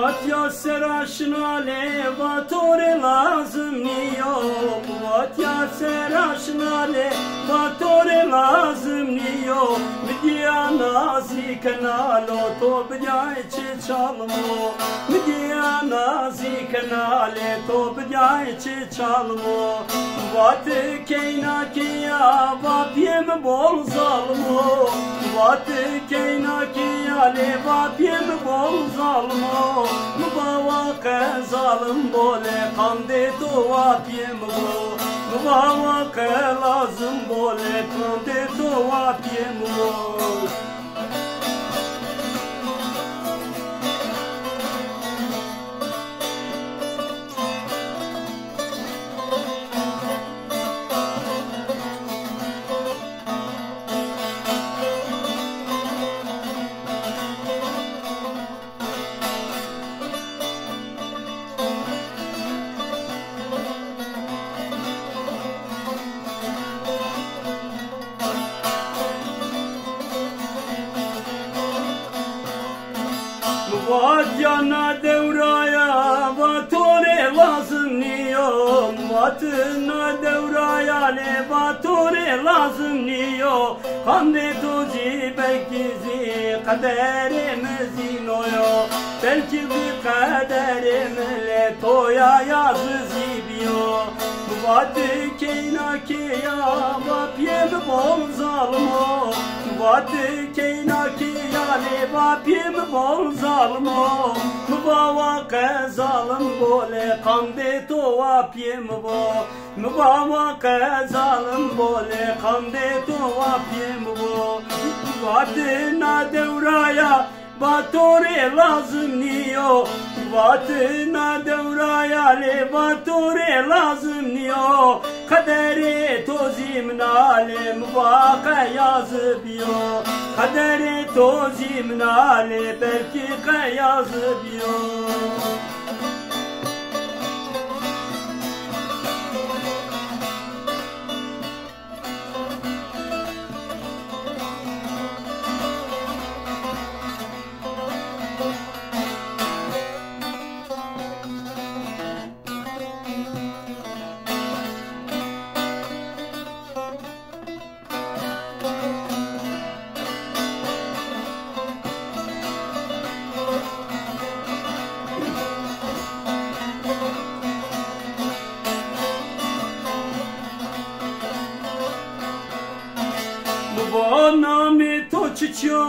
Vat yaser aşna levatore lazım niyo. Vat yaser aşna levatore lazım niyo. Midiya nazi kanalo to bjay çalmo. Midiya nazi kanale to bjay çalmo. Vat keyna kiya vapyem bol zalmo. Vat keyna kiya le vapyem bol zalmo. Mubawaka zalim bole kande to vapyem bo. Mubawaka lazım bole kande to vapyem bo. Vatyana devraya vatore lazım niyo. Vatına devraya le vatore lazım niyo. Kande tuzi belki kaderimizin oyo. Belki bir kaderimle toya yazı zibiyo. Vatı keyna kiya vapyem bol zalmo. Vatı keyna kiya le vapyem bol zalmo. Mubawaka zalim bole kande to vapyem bo. Mubawaka zalim bole kande to vapyem bo. Vatına devraya vatore lazım niyo. Vatına devraya le vatore lazım niyo. Kaderi tozimnale muvaka yazıbıyor. Kaderi tozimnale belki yazıbıyor. Bana mi to çiço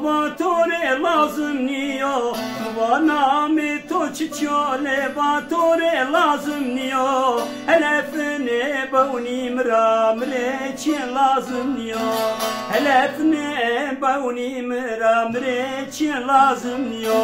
vatore lazım niyo. Bana mi to çiço le vatore lazım niyo. Helefne bavnim ramre çin lazım niyo. Helefne bavnim ramre çin lazım niyo.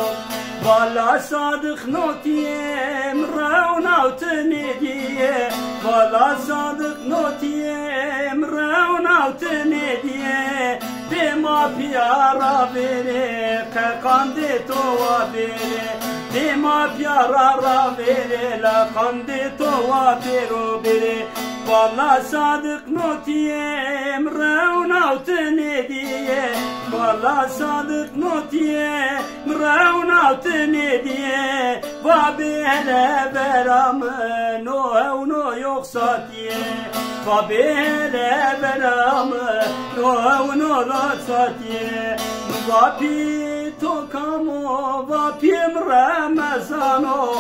Vala sadık notiyem raunavtene diye. Vala sadık notiyem raunavtene diye. Dema piyara vere kande tova vere. Dema piyara vere la kande tova vero vere. Vala sadık notiyem raunavtene diye. Vala sadık notiyem raunavtene diye. Va bele veramı no no yoksa diye. Va bele veramı no yoksa diye. Va pi tokamo va piem ramazano.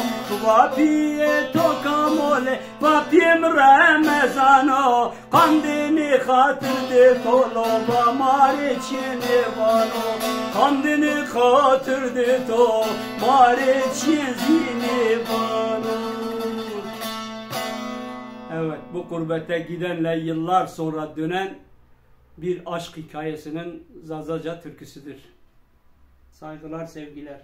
Va pi tokamo le va piem ramazano. Kandini hatırdı tolo va mare çene vano. Kandini hatırdı to mare çene vano. Evet, bu gurbete gidenle yıllar sonra dönen bir aşk hikayesinin Zazaca türküsüdür. Saygılar, sevgiler.